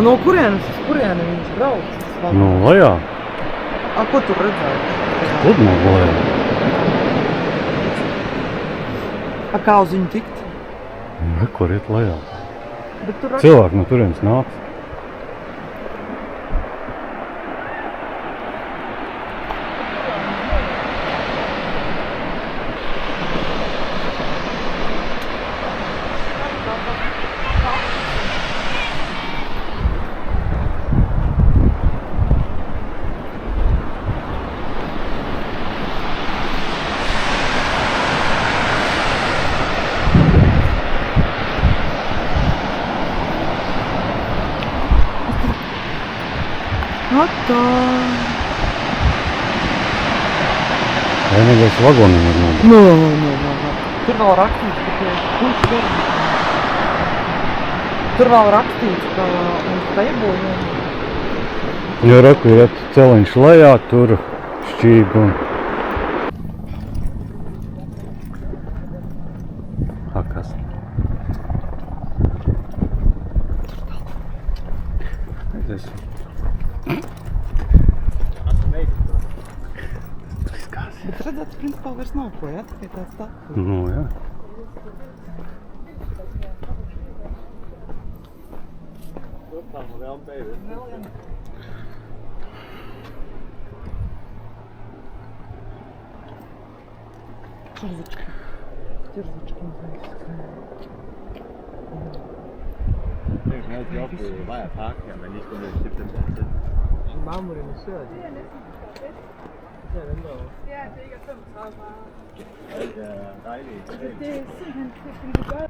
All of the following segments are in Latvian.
Un no kurienes uz kurieni viņš brauc? Nu, lejā. A, ko tur redzēji? Pludmali lejā. A, kā uz viņu tikt? Kur iet lejā? Bet tur Cilvēki no turienes nāc. Atā. Vienīgais vagoniem var nobūt. No. Tur vēl rakstīts, ka kurš tur? Tur vēl rakstīts, ka uz teibuļiem. Jo reku, ja tu celiņš lejā, tur šķība un... Kas? Aizies. Bet redzēt, principā vairs nav ko, ja? Tikai tāds tā. Nu, jā. Tirzički. Det kan jo op ved Vejr Park, at man lige skal ned og tippe den der til. Marmoriniseret. Det er den derovre. Ja, det ikke er 35 grader. Det er dejligt. Det er simpelthen det gør.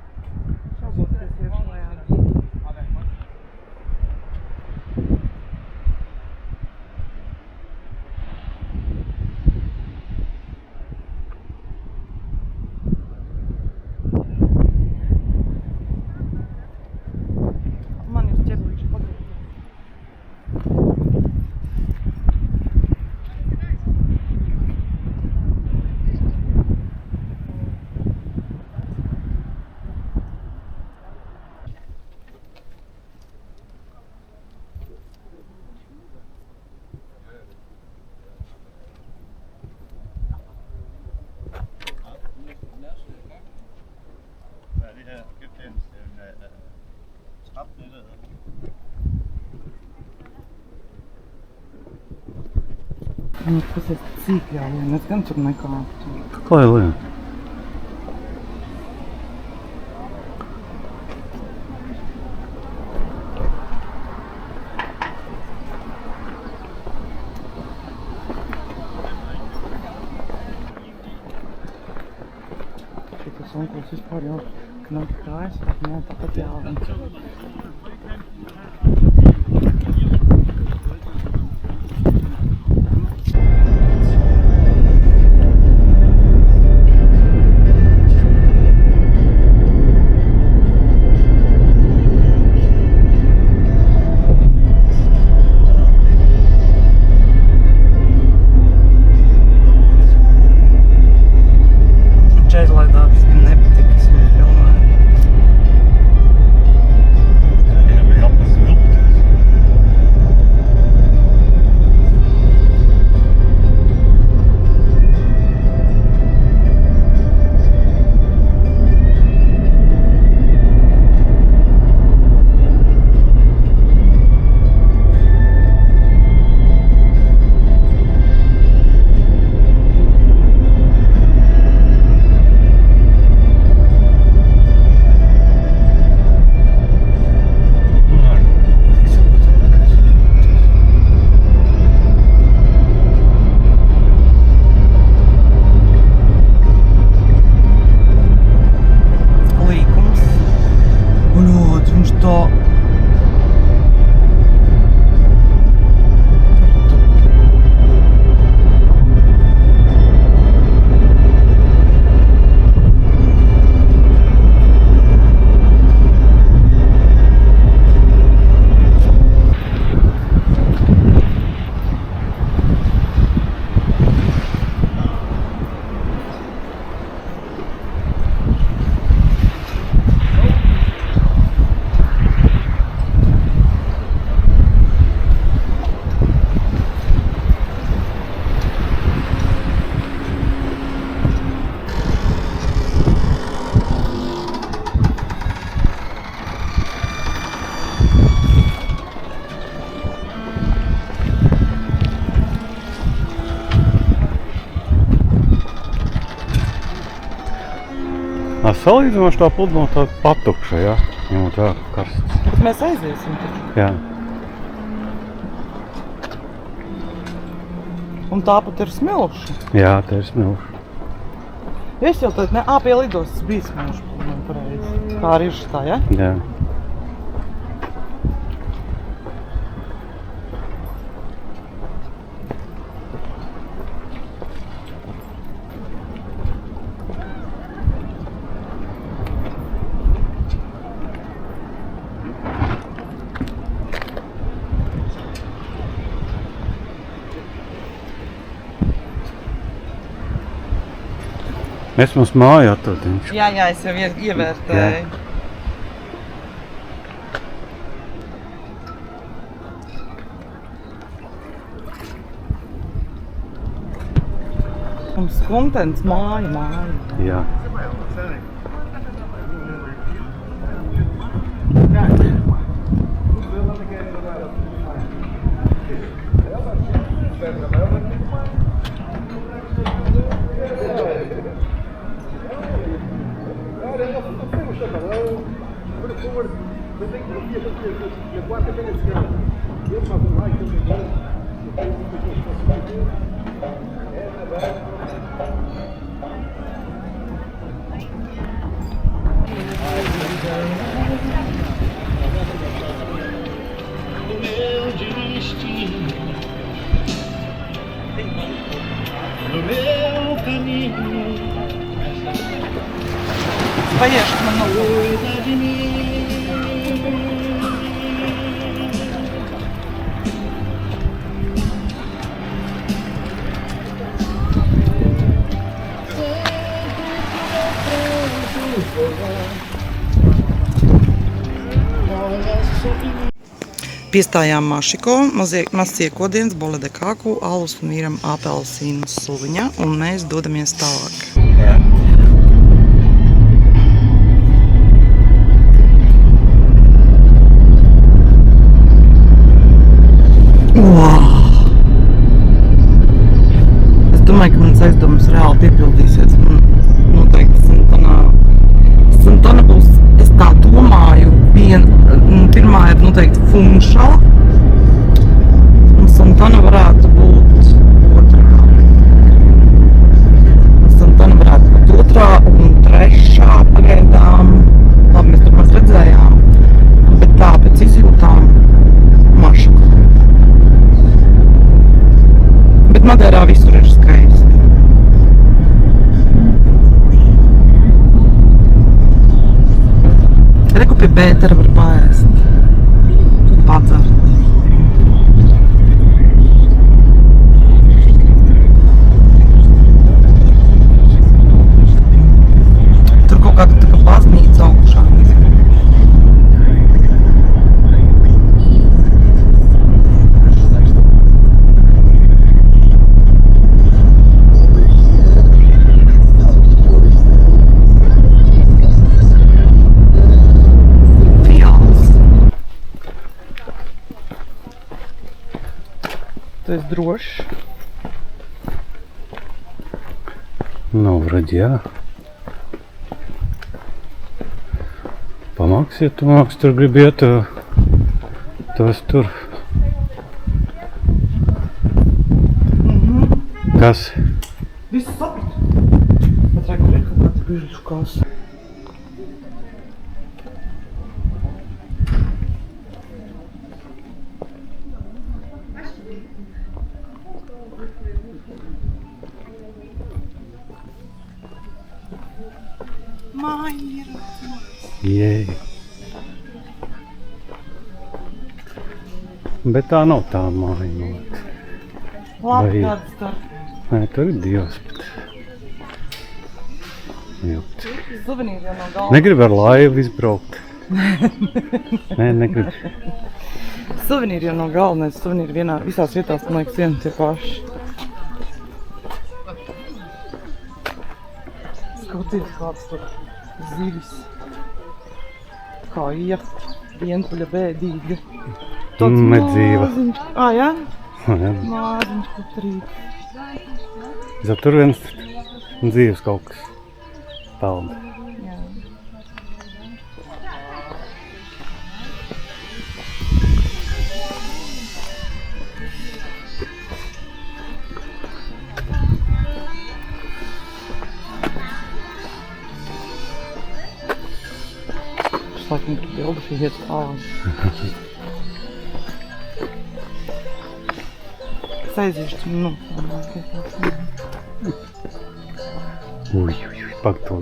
Så godt det ser sådan her. Man jūs ķerbuļš pagaidīt. Hvad er det her? Købt en trap nede der. Nu, tas ir cik jālien, es gan tur nekāptu. Klāj lejā. Šitas onkulis vispār jau knap kājas, bet man tāpat jālien. Aizlaidās, viņa nepatika, es viņu filmēju. Salīdzinoši tā pludmale tāda patukša, ja? Ņemot vērā karsts. Bet mēs aiziesim taču. Jā. Un tāpat ir smilša. Jā, te ir smilša. Es jau teicu, ne, pie lidostas bija smilša, man pareizi. Kā arī ir šitā, ja? Jā. Mēs mums māju atrodiņš. Jā, es jau ievērtēju. Mums kontents māja. Jā. Paiešu man no Piestājām Mašiko, mazs iekodiens, bole de kaku, alus un mīram apelsīnu suviņa, un mēs dodamies tālāk. Es domāju, ka mans aizdomas reāli piepildīsies. Noteikti Santana būs, es tā domāju, pirmā ir noteikti Funšala, un Santana varētu būt otrā. Santana varētu būt otrā un trešā pagaidām. Labi, mēs tur maz redzējām, bet tā pēc izjūtām Mašiko. Bet Madeirā visur ir skaisti. Reku pie Bētera var paēst. Padzert. Tur kaut kāda tā kā baznīca augšā. Tu esi drošs? Nu, вроде jā. Pamāks, ja tu māks tur gribi iet, tos tur. Kas? Visu sapratu. Bet reku ir kaut kāds biļušu kals. Jei. Bet tā nav tā māja. Labi, kāds tur. Nē, tur ir Dievs, bet... Jūt. Suvenīri jau nav galva. Negribu ar laivu izbraukt. Nē, negribu. Suvenīri jau nav galvenais. Suvenīri visās vietās, man liekas, vien tie paši. Skaties, kāds tur zivis. Kaija, vientuļa bēdīga. Medzīva. Jā? Jā. Māziņš kutrīt. Tur viens dzīves kaut kas pelda. Jā. Bilder iet tālāk. Es aiziešu nofilmēt. Ui, pakto.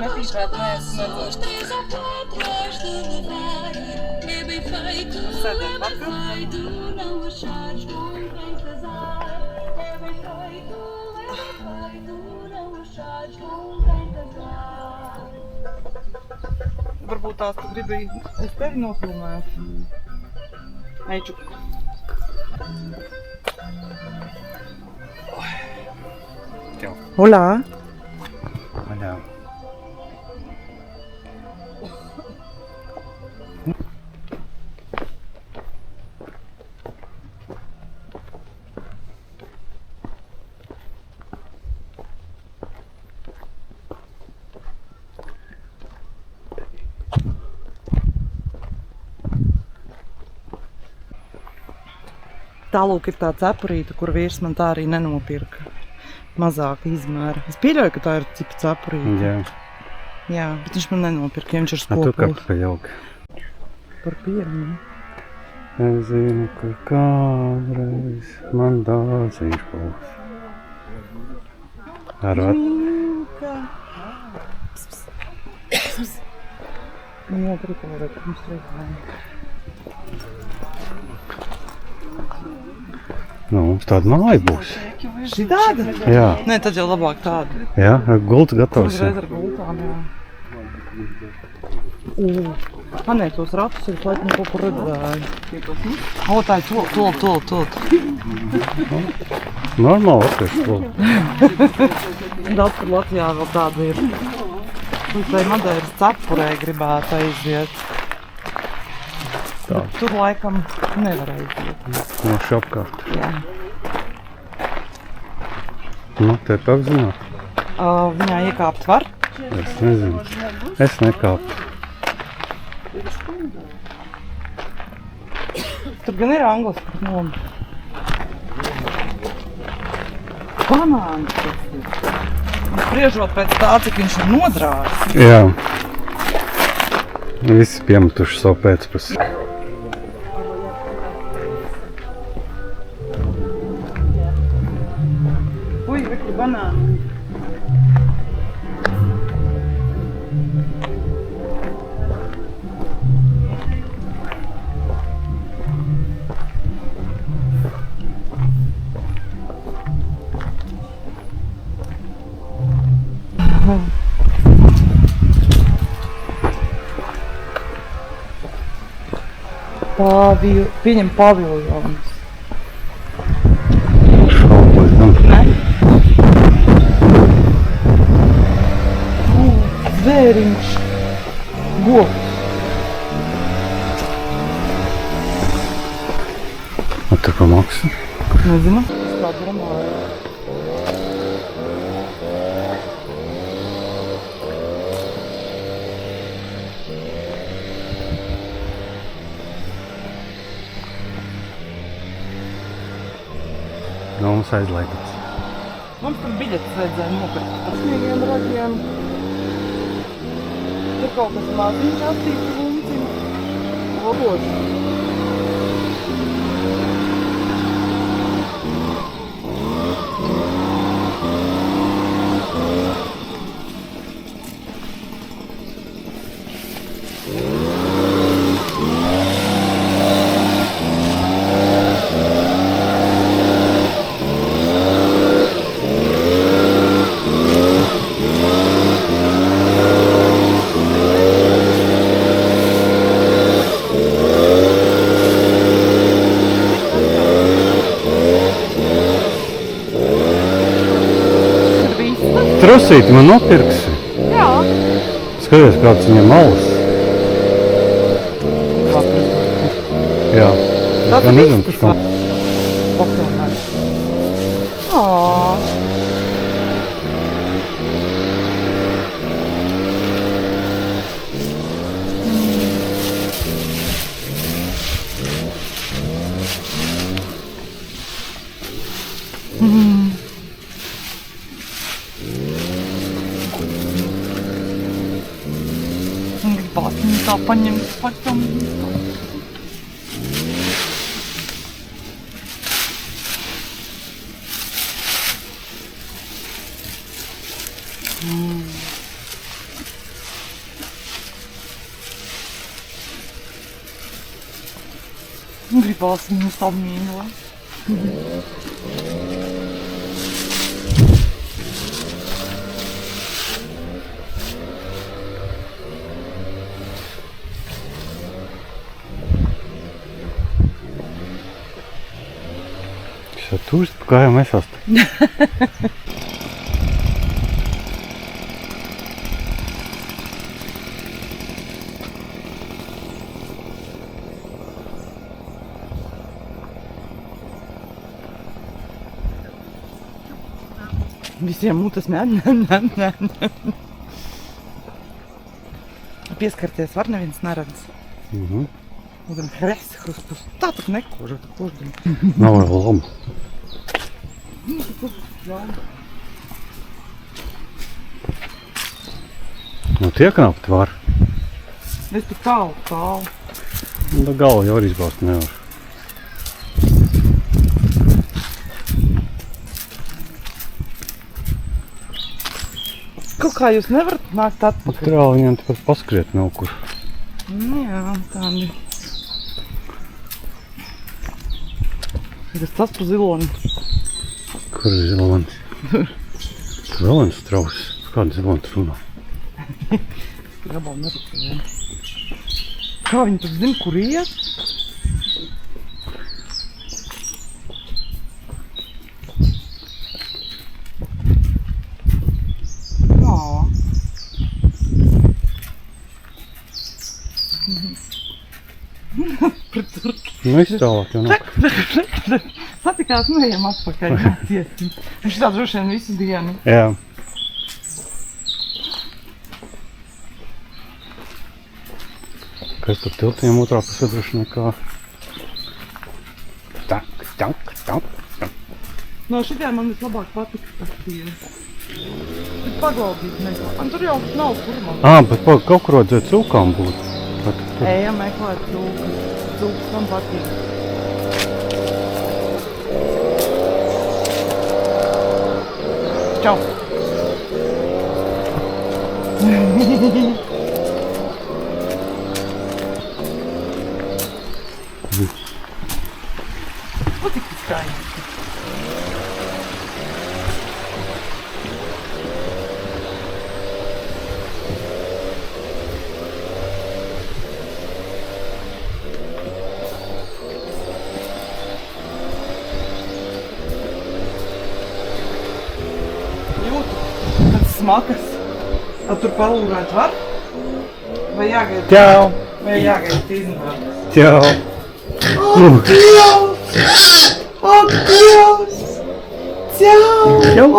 Nepīpēt, Sēdēt pakaļ. Varbūt tās tu gribi es tevi nofilmēt. Eiču. Hola. Vaļā. Tālūk ir tā cepurīte, kur vīrs man tā arī nenopirka. Mazāka izmēra. Es pieļauju, ka tā ir cipa cepurīte. Jā. Jā, bet viņš man nenopirka, ja viņš ir A tu skopulis. kā jauki. Par pierni. Es zinu, ka kādreiz man dārziņš būs. Arot. Jā, priekšā, ka mums reizēm. Nu, mums tāda māja būs. Šī tāda? Jā. Nē, tad jau labāk tāda. Jā, gults gatavs. Uzreiz ar gultām, jā. Nē, tos ratus ir laikam kaut kur redzēju. O, tā ir tol. Normāli latviešu skola. Daudz kur Latvijā vēl tāda ir. Tai Madeiras cepurē gribētu aiziet. Tā. Tur laikam nevar aiziet. No šapkārt. Jā. Nu, te apzināt. Viņā iekāpt var? Es nezinu. Es nekāpu. Tur gan ir angliski nomi. Banāns tas ir. Spriežot pēc tā, cik viņš ir nodrās. Jā. Visi piemetuši savu pēcpusi. Uj, rekli banāni. Pieņem paviljonus. Šaubos, gan. Ne? Zvēriņš. Govs. A tu pa maksu? Nezinu. Es tā domāju. Nu, mums aizlaidats. Mums tur biļetes vajadzēja nopirkt. Ar smīgiem ragiem. Tur kaut kas maziņš attīti luncim. Logoši. Trusīti man nopirksi. Jā. Skaties, kāds viņam malas. Jā. Tas gan ir nezinu, vistas kā. Pofilmēt. Ā. Gribās viņu tā paņemt pašam. Gribās viņu samīļot. Să tu care mai asta. Visiem mutes nē. Pieskarties var, neviens neredz. Uzam hreskus. Tā tak nekoža, tu koždami. Nav jau lama. Nu tie knapt var. Es tik tālu. Da galvu jau arī izbaust nevar. Kaut kā jūs nevarat nākt atpakaļ? Tur jau viņam tāpat paskriet nav kur. Jā, tādi. Tas tas pa ziloni. Kur ir zilonis? Tur vēl viens strauss. Kāda zilonis runā? Grabām nepatīk. Kā viņi tad zina, kur iet? Nu izstāvāk jau nav. Satikās, nu ejam atpakaļ, jāciesim. Viņš tā droši vien visu dienu. Jā. Kas par tiltiem otrā pusē droši nekā. Tak. No šitiem man vislabāk patika tas tieši. Bet paglaudīt nekā. Un tur jau nav kur man. Bet kaut kur vajadzēja cūkām būt. Ejam meklēt cūkas. Cūkas man patīk. Čau! O, cik skaisti! Smakas. Tur palūrēt var? Vai jāgaida? Čau! Vai jāgaida iznākas? Čau! Ak, Dievs! Čau!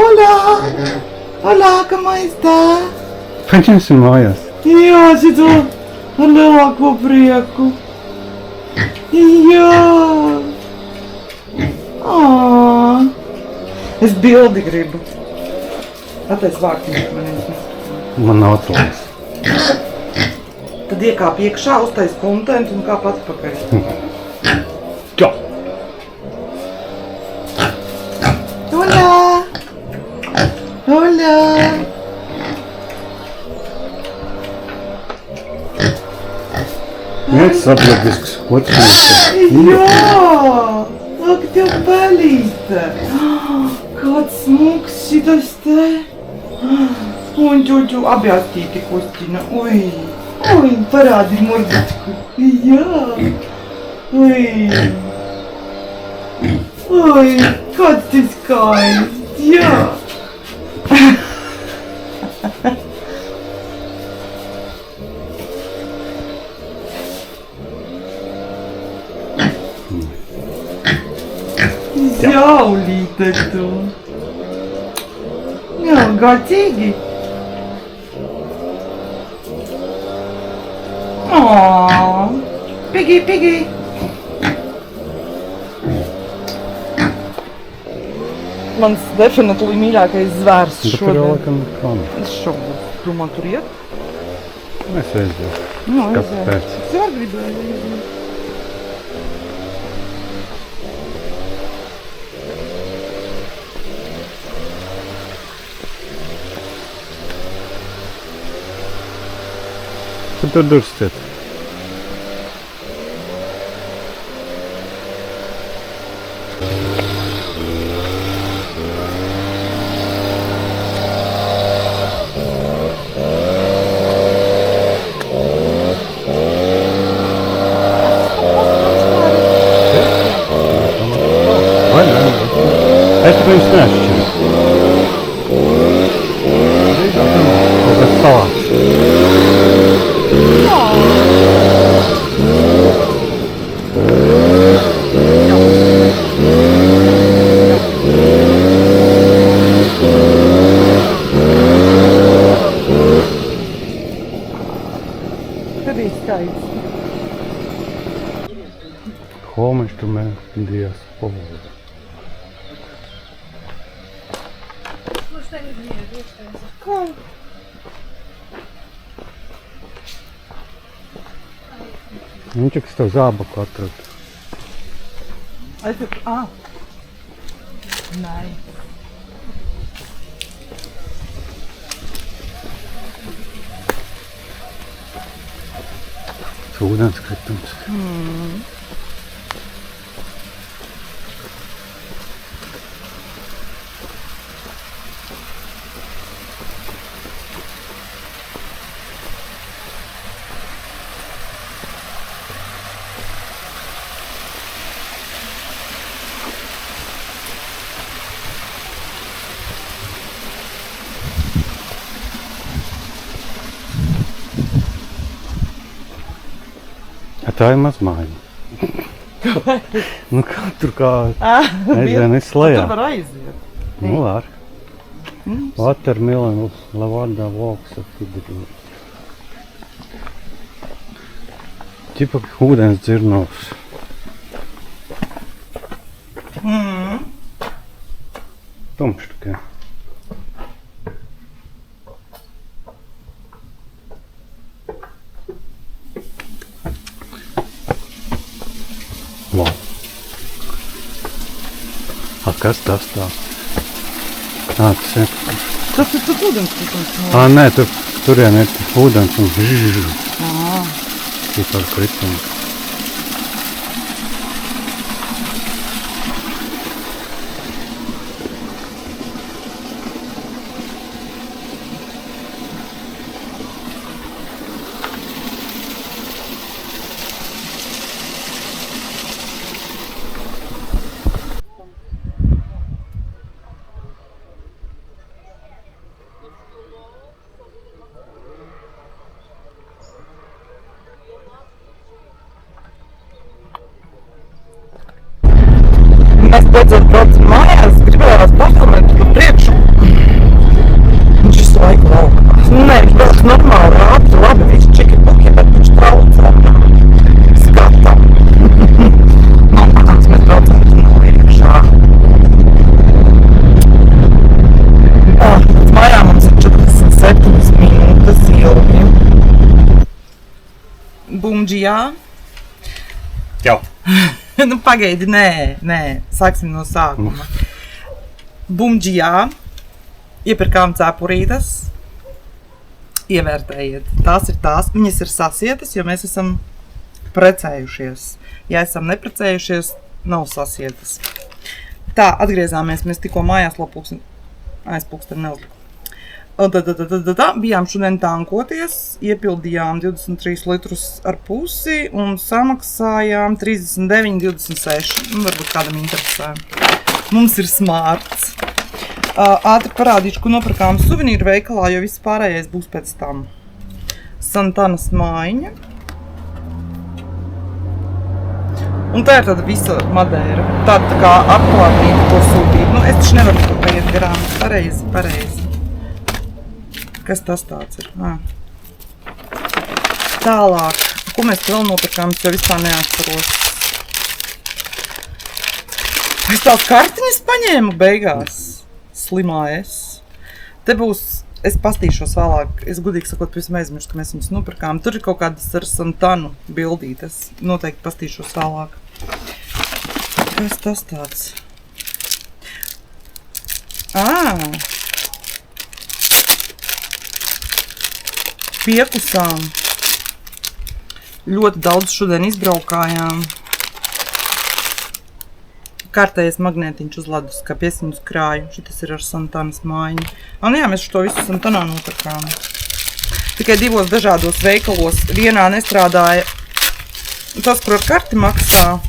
Hola, como está? Paņemsim mājās. Jā, šito ar lielāko prieku. Jā! Es bildi gribu. Atais vārtiņš man iznes. Man nav atslēgas. Tad iekāp iekšā, uztais kontentu un kāp atpakaļ. Čau! Hola! Hola! Viens atbildisks, otrs nešķi. Jā! Ak, tev pelīte! Kāds smuks šitas te! Un čuču abi astīti kustina. Ui, parādi mordičku. Jā. Ui, kāds tas skaists. Jā. Jaulīte tu. Jā, gācīgi. Piggy. mans definitīvi mīļākais zvērs Bet tur jau šodien. laikam klāna. Es šaubos. Tu man tur iet? Es aizdevu. Nu, Kāpēc? Es jau gribēju iet. Tur durvis ciet. Vai ne? Es tur viņus nešķiru. Kaut kas salāts. Tad ir skaisti. Холмочка мен диас повода. Kā? Viņš ir tev zābaku atrada. Aizsaka, Nē. Tas ūdenskritums. Tā ir mazmāja. Nu kā tur kā, nezinu, es lejā. Tur var aiziet. Nu var. Watermelon, lavanda, walks of figurine. Ķipa ūdens dzirnovs. Tumšs tikai. Wow. Kas tas tā? Tas ir. Tas ir tas ūdenskritums. Nē, turien ir ūdens un Tipā kritumi. Mēs beidzot braucam mājās, gribējās pafilmēt pa priekšu. Viņš visu laiku laukās. Nē, viņš brauc normāli, ātri, labi, viss čiki-puki, bet viņš traucē skatam. Nu, protams, mēs braucam no iekšā. Līdz mājām mums ir 47 minūtes ilgi. Bumdžijā. Jau. Nu, pagaidi, nē, sāksim no sākuma. Bumdžijā iepirkām cepurītes, ievērtējiet, tās ir tās, viņas ir sasietas, jo mēs esam precējušies. Ja esam neprecējušies, nav sasietas. Tā, atgriezāmies, mēs tikko mājās pulksteni neuzliku. Bijām šodien tankoties, iepildījām 23 litrus ar pusi un samaksājām 39,26. Varbūt kādam interesē. Mums ir smārts. Ātri parādīšu, ko nopirkām suvenīru veikalā, jo viss pārējais būs pēc tam. Santanas mājiņa. Un tā ir tāda visa Madeira. Tāda tā kā atklātnība, ko sūtīt. Nu, es taču nevaru to paiet garām. Pareizi. Kas tas tāds ir? Tālāk. Ko mēs vēl nopirkām? Es jau vispār neatceros. Es tās kartiņas paņēmu beigās. Slimā es. Te būs, es pastīšos vēlāk, es gudīgi sakot, pavisam aizmirstu, ka mēs viņus nopirkām. Tur ir kaut kādas ar Santanu bildītes. Noteikti pastīšos vēlāk. Kas tas tāds? Piekusām. Ļoti daudz šodien izbraukājām. Kārtējais magnētiņš uz leduskapja, es viņus krāju. Šitas ir ar Santanas mājiņu. Jā, mēs šo visu Santanā nopirkām. Tikai 2 dažādos veikalos. Vienā nestrādāja tas, kur ar karti maksā.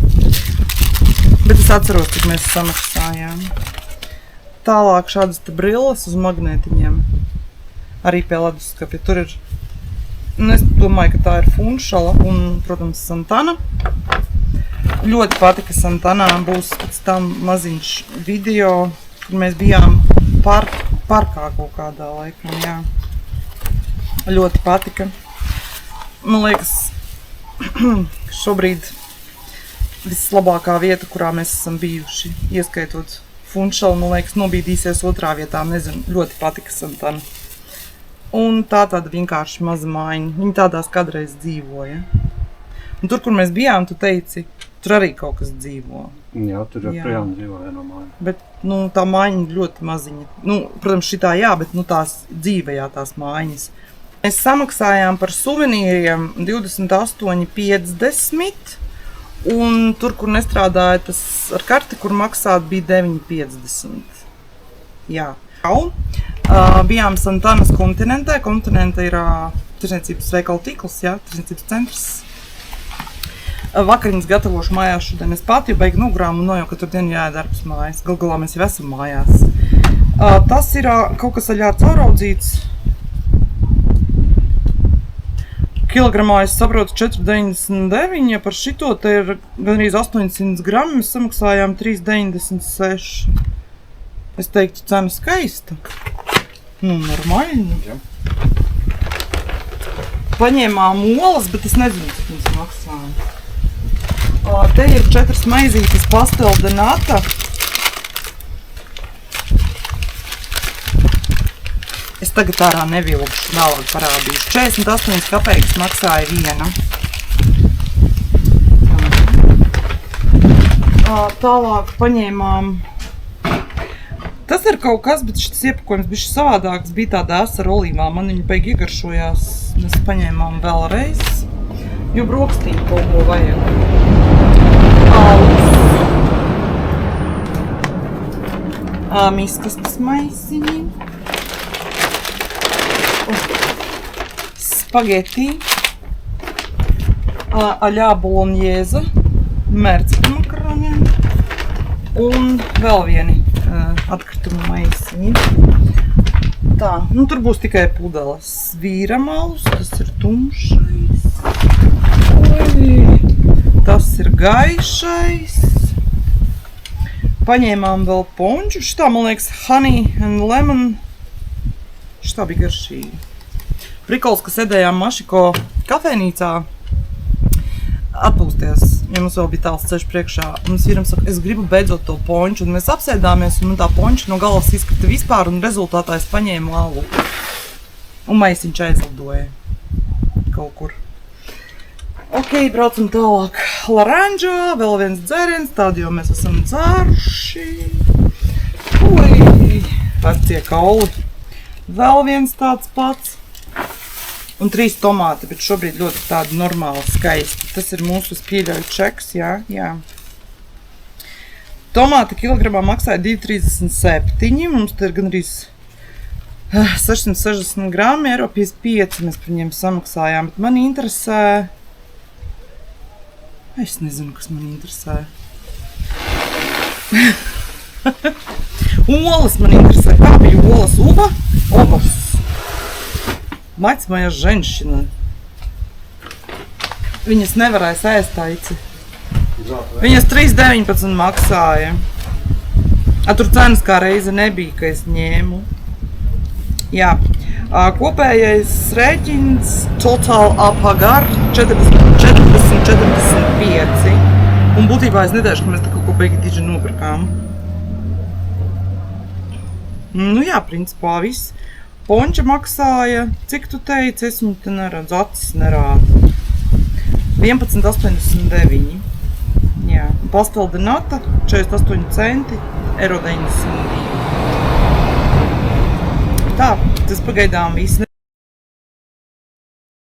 Bet es atceros, cik mēs samaksājām. Tālāk šādas te brilles uz magnētiņiem. Arī pie leduskapja. Tur ir, es domāju, ka tā ir Funšala un, protams, Santana. Ļoti patika Santanā, būs pēc tam maziņš video, kur mēs bijām parkā kaut kādā laikam, jā. Ļoti patika. Man liekas, šobrīd vislabākā vieta, kurā mēs esam bijuši, ieskaitot Funšalu, man liekas, nobīdīsies 2. vietā, nezinu, ļoti patika Santana. Un tāda vienkārši maza mājiņa, viņi tādās kādreiz dzīvoja. Un tur, kur mēs bijām, tu teici, tur arī kaut kas dzīvo. Jā, tur joprojām dzīvo viena māja. Bet, tā mājiņa ļoti maziņa. Protams, šitā jā, bet, tās dzīvajā tās mājiņas. Mēs samaksājām par suvenīriem 28,50, un tur, kur nestrādāja tas ar karti, kur maksāt, bija 9,50. Jā. Bijām Santanas kontinentē. Kontinente ir tirsniecības veikalu tīkls, jā, tirsniecības centrs. Vakariņas gatavošu mājās šodien. Es pati jau beigi nogrām un nojau, ka tur dienu jāiedarbs mājas. Galā mēs jau esam mājās. Tas ir kaut kas aļā cauraudzīts. Kilogramā es saprotu 4,99, ja par šito te ir gandrīz 800 grami, mēs samaksājām 3,96. Es teiktu, cena skaista. Normāli. Jā. Paņēmām olas, bet es nezinu, cik mums maksā. Te ir 4 maizītes pastel de nata. Es tagad ārā nevilkšu, vēlāk parādīšu. 48 kapeikas maksāja viena. Tālāk paņēmām. Tas ir kaut kas, bet šis iepakojums bija savādāks. Bija tāda asa ar olīvām. Man viņa beig iegaršojās. Mēs paņēmām vēlreiz. Jo brokstīm kaut ko vajag. Miskastes maisiņi. Spageti. Aļā boloņieza. Mērcika makaroniem. Un vēl vieni atkritumu maisiņi. Tā, tur būs tikai pudeles. Vīramalus, tas ir tumšais. Tas ir gaišais. Paņēmām vēl ponču. Šitā, man liekas, honey and lemon. Šitā bija garšīga. Prikols, ka sēdējām Mašiko kafejnīcā. Atpūsties, ja mums vēl bija tāls ceļš priekšā. Mums vīram saka, es gribu beidzot to ponču. Un mēs apsēdāmies, un man tā ponča no galvas izkrita vispār, un rezultātā es paņēmu alu. Un maisiņš aizlidoja kaut kur. Ok, braucam tālāk. Laranžā, vēl viens dzēriens, tādu jau mēs esam dzēruši. Ui, vecie kauli. Vēl viens tāds pats. Un 3 tomāti, bet šobrīd ļoti tādi normāli skaisti. Tas ir mūsu pieļauju čeks, jā. Tomāti kilogramā maksāja 2,37. Mums te ir gandrīz 660 grami, eiro 55 mēs par viņiem samaksājām. Bet mani interesē... Es nezinu, kas man interesē. Olas man interesē. Kā bija olas? Obas. Mать моя женщина. Viņas nevarēja ēst aici. Viņas 3,19 maksāja. Tur cenas kā reize nebija, ka es ņēmu. Jā. Kopējais rēķins total apagar 40,45. Un būtībā es nedēļu, ka mēs te kaut ko ko beigi diži nopirkām. Nu jā, principā viss. Ponča maksāja, cik tu teici, es viņu te neredzu, acis nerāda. 11,89. Jā, pasteldenata 48 centi, eiro 92. Tā, tas pagaidām viss.